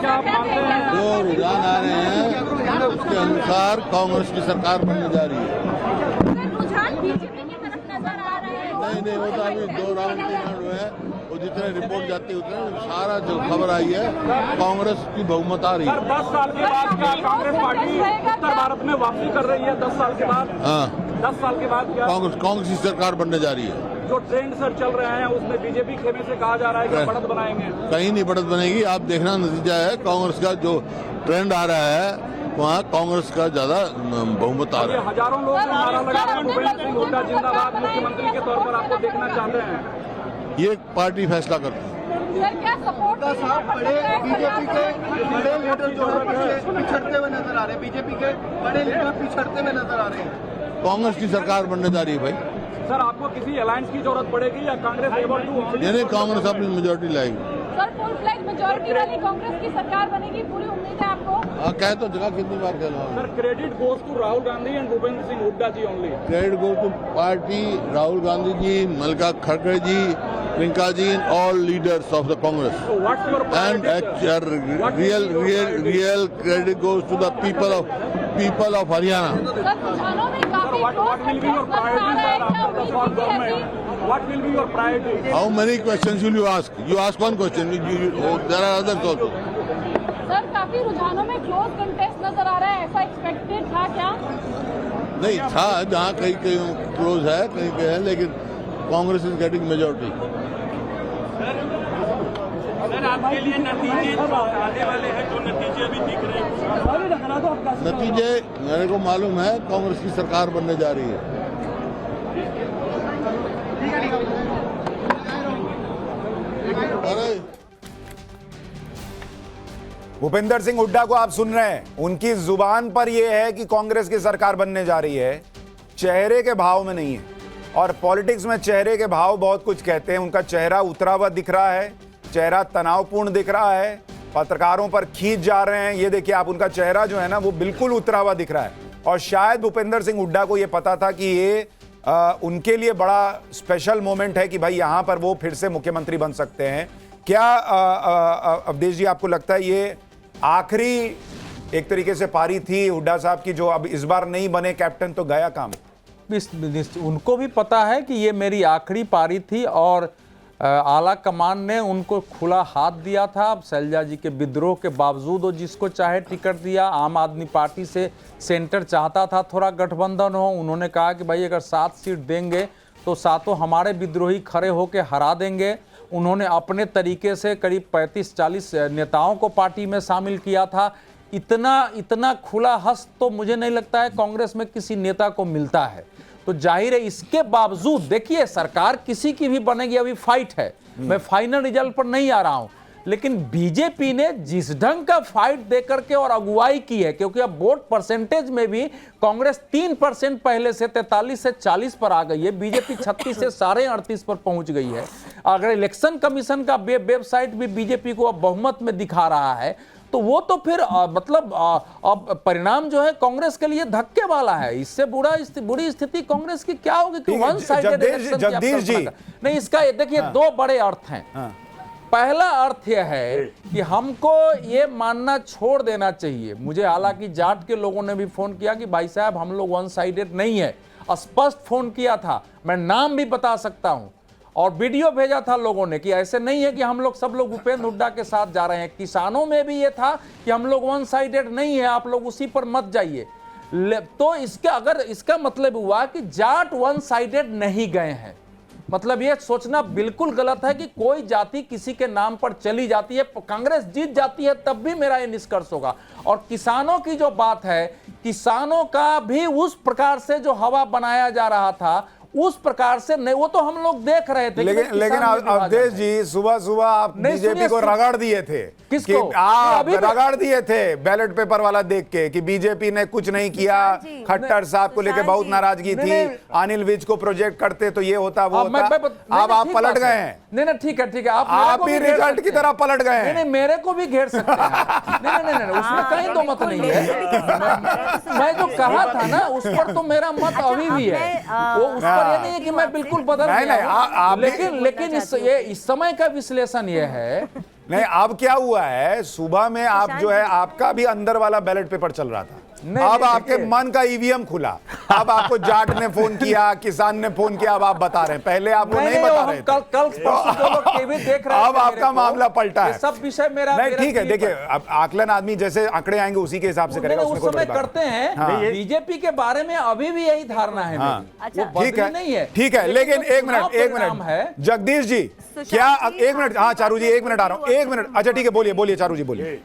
क्या आप मानते हैं? जो रुझान आ रहे हैं उसके अनुसार कांग्रेस की सरकार बनने जा रही है। रुझान बीजेपी की तरफ नजर आ रहे हैं। नहीं, वो तो अभी 2 राउंड 3 राउंड हुए हैं, वो जितने रिपोर्ट जाती है उतने सारा जो खबर आई है कांग्रेस की बहुमत आ रही है। 10 साल के बाद क्या कांग्रेस पार्टी उत्तर भारत में वापसी कर रही है? 10 साल के बाद? हाँ, 10 साल के बाद क्या कांग्रेस की सरकार बनने जा रही है। जो ट्रेंड सर चल रहे हैं उसमें बीजेपी खेमे से कहा जा रहा है कि बढ़त बनाएंगे। कहीं नहीं बढ़त बनेगी। आप देखना नतीजा है, कांग्रेस का जो ट्रेंड आ रहा है वहाँ कांग्रेस का ज्यादा बहुमत आ रहा है। हजारों लोग नारा लगा रहे हैं भूपेंद्र सिंह हुड्डा जिंदाबाद मुख्यमंत्री के तौर पर आपको देखना चाहते हैं। ये पार्टी फैसला करती है। सर क्या सपोर्ट साहब बड़े बीजेपी के बड़े लीडर जो है पिछड़ते हुए नजर आ रहे हैं, बीजेपी के बड़े लीडर पिछड़ते हुए नजर आ रहे हैं। कांग्रेस की सरकार बनने जा रही है भाई। सर आपको किसी अलायंस की जरूरत पड़ेगी या कांग्रेस एबल टू? यानी कांग्रेस अपनी मेजोरिटी लाएगी। सर फुल फ्लैग मेजोरिटी वाली कांग्रेस की सरकार बनेगी, पूरी उम्मीद है आपको? कह तो जगह कितनी बार कहना। Sir credit goes to Rahul Gandhi and Bhupendra Singh Hooda ji only. Credit goes to party, Rahul Gandhi ji, Mallika खड़गे ji, Priyanka ji, all leaders of the Congress. What's your And real credit goes to the people of Haryana. Sir रुझानों में काफी What will be your priority, sir, after the fall government? What will be your priority? How many questions will you ask? You ask one question. There are others also. Sir काफी रुझानों में close contest नजर आ रहा है, ऐसा expected था क्या? नहीं था, जहाँ कहीं कहीं क्लोज है, कहीं कहीं है, लेकिन Congress is getting majority. Sir आपके लिए नतीजे आने वाले हैं, जो नतीजे अभी दिख रहे हैं? नतीजे मेरे को मालूम है, कांग्रेस की सरकार बनने जा रही है। अरे भूपेंद्र सिंह हुड्डा को आप सुन रहे हैं, उनकी जुबान पर यह है कि कांग्रेस की सरकार बनने जा रही है, चेहरे के भाव में नहीं है। और पॉलिटिक्स में चेहरे के भाव बहुत कुछ कहते हैं। उनका चेहरा उतरा हुआ दिख रहा है, चेहरा तनावपूर्ण दिख रहा है, पत्रकारों पर खींच जा रहे हैं। ये देखिए आप, उनका चेहरा जो है ना वो बिल्कुल उतरा हुआ दिख रहा है। और शायद भूपेंद्र सिंह हुड्डा को ये पता था कि ये उनके लिए बड़ा स्पेशल मोमेंट है कि भाई यहाँ पर वो फिर से मुख्यमंत्री बन सकते हैं। क्या अवधेश जी आपको लगता है ये आखिरी एक तरीके से पारी थी हुड्डा साहब की, जो अब इस बार नहीं बने कैप्टन तो गया काम? उनको भी पता है कि ये मेरी आखिरी पारी थी और आला कमान ने उनको खुला हाथ दिया था। अब शैलजा जी के विद्रोह के बावजूद वो जिसको चाहे टिकट दिया। आम आदमी पार्टी से सेंटर चाहता था थोड़ा गठबंधन हो, उन्होंने कहा कि भाई अगर 7 सीट देंगे तो 7 हमारे विद्रोही खड़े होकर हरा देंगे। उन्होंने अपने तरीके से करीब 35-40 नेताओं को पार्टी में शामिल किया था। इतना खुला हस्त तो मुझे नहीं लगता है कांग्रेस में किसी नेता को मिलता है। तो जाहिर है इसके बावजूद देखिए सरकार किसी की भी बनेगी, अभी फाइट है, मैं फाइनल रिजल्ट पर नहीं आ रहा हूं, लेकिन बीजेपी ने जिस ढंग का फाइट देकर के और अगुवाई की है, क्योंकि अब वोट परसेंटेज में भी कांग्रेस 3% पहले से 43 से 40 पर आ गई है, बीजेपी 36 से 38.5 पर पहुंच गई है। अगर इलेक्शन कमीशन का वेबसाइट भी बीजेपी को अब बहुमत में दिखा रहा है, तो वो तो फिर मतलब अब परिणाम जो है कांग्रेस के लिए धक्के वाला है। इससे बुरी स्थिति कांग्रेस की क्या होगी कि वन साइडेड इलेक्शन की जगदीश जी नहीं, इसका देखिए 2 बड़े अर्थ हैं। पहला अर्थ यह है कि हमको ये मानना छोड़ देना चाहिए। मुझे हालांकि जाट के लोगों ने भी फोन किया कि भाई साहब हम लोग वन साइडेड नहीं है, स्पष्ट फोन किया था, मैं नाम भी बता सकता हूं और वीडियो भेजा था लोगों ने कि ऐसे नहीं है कि हम लोग सब लोग भूपेंद्र हुड्डा के साथ जा रहे हैं। किसानों में भी ये था कि हम लोग वन साइडेड नहीं है, आप लोग उसी पर मत जाइए। तो इसका मतलब हुआ कि जाट वन साइडेड नहीं गए हैं। मतलब ये सोचना बिल्कुल गलत है कि कोई जाति किसी के नाम पर चली जाती है, कांग्रेस जीत जाती है तब भी मेरा ये निष्कर्ष होगा। और किसानों की जो बात है, किसानों का भी उस प्रकार से जो हवा बनाया जा रहा था उस प्रकार से नहीं, वो तो हम लोग देख रहे थे। लेकिन अवधेश जी सुबह आप बीजेपी को रगड़ दिए थे। किसको? आप रगड़ दिए थे बैलेट पेपर वाला देख के कि बीजेपी ने कुछ नहीं किया। खट्टर साहब को लेके बहुत नाराजगी थी, अनिल विज को प्रोजेक्ट करते तो ये होता वो होता। अब आप पलट गए हैं। नहीं ठीक है आप भी रिजल्ट की तरह पलट गए हैं। नहीं मेरे को भी घेर सकते हैं। नहीं उसमें कहीं दो मत नहीं है। मैं जो कहा था ना उस पर तो मेरा मत अभी भी है, वो उस पर ये नहीं है कि मैं बिल्कुल बदल गया हूं। लेकिन इस समय का विश्लेषण ये है नहीं, अब क्या हुआ है, सुबह में आप जो है आपका भी अंदर वाला बैलेट पेपर चल रहा था, अब आपके मन का ईवीएम खुला, अब आपको जाट ने फोन किया, किसान ने फोन किया, अब आप बता रहे हैं, पहले आपको नहीं बता रहे थे। कल परसों जो लोग टीवी देख रहे हैं, अब आपका मामला पलटा है। सब विषय मेरा नहीं, ठीक है, देखिए अब आकलन आदमी जैसे आंकड़े आएंगे उसी के हिसाब से करेगा, उस समय करते हैं। बीजेपी के बारे में अभी भी यही धारणा है मेरी। वो ठीक है, नहीं है, ठीक है, लेकिन एक मिनट जगदीश जी, क्या एक मिनट, हाँ चारू जी, एक मिनट आ रहा हूँ, एक मिनट, अच्छा ठीक है, बोलिए चारू जी, बोलिए।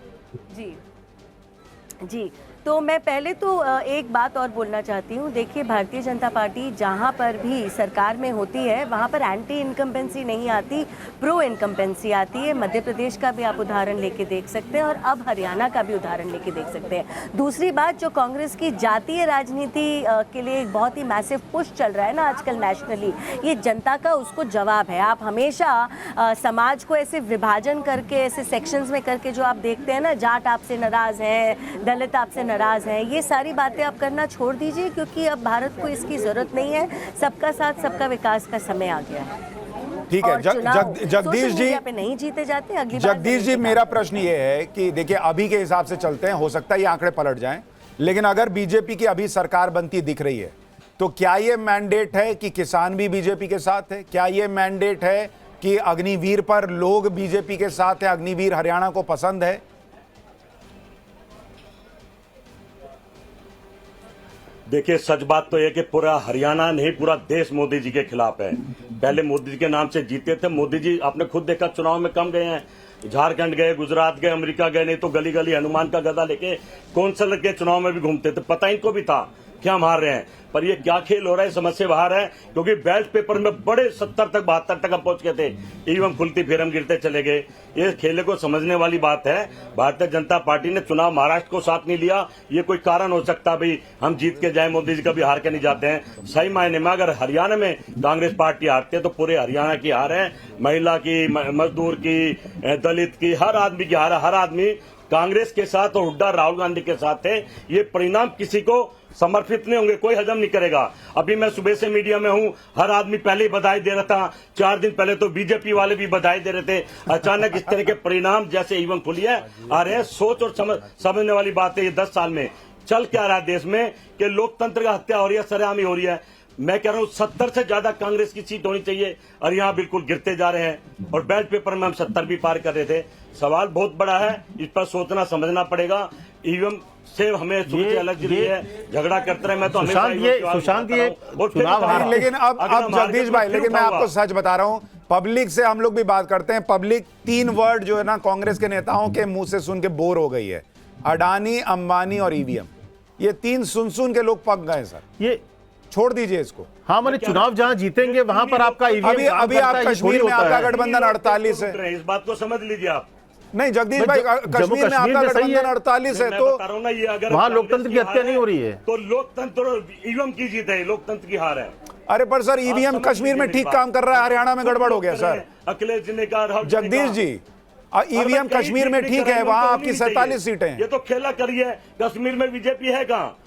जी, तो मैं पहले तो एक बात और बोलना चाहती हूँ। देखिए, भारतीय जनता पार्टी जहाँ पर भी सरकार में होती है वहाँ पर एंटी इनकम्बेंसी नहीं आती, प्रो इनकम्बेंसी आती है। मध्य प्रदेश का भी आप उदाहरण लेके देख सकते हैं और अब हरियाणा का भी उदाहरण लेके देख सकते हैं। दूसरी बात, जो कांग्रेस की जातीय राजनीति के लिए एक बहुत ही मैसिव पुश चल रहा है ना आजकल नेशनली, ये जनता का उसको जवाब है। आप हमेशा समाज को ऐसे विभाजन करके, ऐसे सेक्शंस में करके जो आप देखते हैं ना, जाट आपसे नाराज है, दलित आपसे नाराज हैं, ये सारी बातें आप करना छोड़ दीजिए, क्योंकि अब भारत को इसकी जरूरत नहीं है। सबका साथ सबका विकास का समय आ गया है। ठीक है, जगदीश जी पे नहीं जीते जाते, अगली बार जगदीश जी, मेरा प्रश्न ये है कि देखिए अभी के हिसाब से चलते हैं, हो सकता है ये आंकड़े पलट जाएं, लेकिन अगर बीजेपी की अभी सरकार बनती दिख रही है, तो क्या ये मैंडेट है कि किसान भी बीजेपी के साथ है? क्या ये मैंडेट है कि अग्निवीर पर लोग बीजेपी के साथ है, अग्निवीर हरियाणा को पसंद है? देखिए, सच बात तो यह कि पूरा हरियाणा नहीं, पूरा देश मोदी जी के खिलाफ है। पहले मोदी जी के नाम से जीते थे। मोदी जी आपने खुद देखा चुनाव में कम गए हैं, झारखंड गए, गुजरात गए, अमेरिका गए, नहीं तो गली गली हनुमान का गदा लेके कौंसलर के चुनाव में भी घूमते थे। पता इनको भी था क्या हम हार रहे हैं, पर ये क्या खेल हो रहा है समझ से बाहर है। क्योंकि बैलेट पेपर में बड़े 70 तक 72 तक हम पहुंच गए थे, ईवीएम खुलती फिर हम गिरते चले गए। ये खेले को समझने वाली बात है। भारतीय जनता पार्टी ने चुनाव महाराष्ट्र को साथ नहीं लिया, ये कोई कारण हो सकता भाई हम जीत के जाए, मोदी जी कभी हार के नहीं जाते हैं। सही मायने में अगर हरियाणा में कांग्रेस पार्टी हारती है तो पूरे हरियाणा की हार है, महिला की, मजदूर की, दलित की, हर आदमी की हार है। हर आदमी कांग्रेस के साथ और हुड्डा राहुल गांधी के साथ है। ये परिणाम किसी को समर्पित नहीं होंगे, कोई हजम नहीं करेगा। अभी मैं सुबह से मीडिया में हूं, हर आदमी पहले ही बधाई दे रहा था, 4 दिन पहले तो बीजेपी वाले भी बधाई दे रहे थे। अचानक इस तरह के परिणाम जैसे ईवीएम खुली है आ रहे हैं। सोच और समझने वाली बात है। ये 10 साल में चल क्या रहा है देश में कि लोकतंत्र का हत्या हो रही है, सरेआमी हो रही है। मैं कह रहा हूं 70 से ज्यादा कांग्रेस की सीट होनी चाहिए और यहाँ बिल्कुल गिरते जा रहे हैं। और बैलेट पेपर में हम 70 भी पार कर रहे थे। सवाल बहुत बड़ा है, इस पर सोचना समझना पड़ेगा। ईवीएम से हमें सुनते अलग रही है, झगड़ा करते रहे। मैं तो सुशांत ये चुनाव हार, लेकिन अब जगदीश भाई, लेकिन मैं आपको सच बता रहा हूं, पब्लिक से हम लोग भी बात करते हैं। पब्लिक 3 वर्ड जो है ना कांग्रेस के नेताओं के मुंह से सुन के बोर हो गई है, अडानी, अंबानी और ईवीएम। ये 3 सुन के लोग पक गए सर। ये छोड़ दीजिए इसको। हाँ, मैंने चुनाव जहां जीतेंगे वहां पर आपका ईवीएम अभी आप कश्मीर में आपका गठबंधन 48 है, इस बात को समझ लीजिए आप। नहीं जगदीश भाई, कश्मीर में आपका गठबंधन 48 है, तो वहां लोकतंत्र की हत्या नहीं हो रही है। तो लोकतंत्र ईवीएम की जीत है, लोकतंत्र की हार है। अरे पर सर ईवीएम कश्मीर में ठीक काम कर रहा है, हरियाणा में गड़बड़ हो गया सर। अखिलेश जी ने कहा, जगदीश जी, ईवीएम कश्मीर में ठीक है, वहां आपकी 47 सीटें हैं। ये तो खेला करिए, कश्मीर में बीजेपी है कहाँ?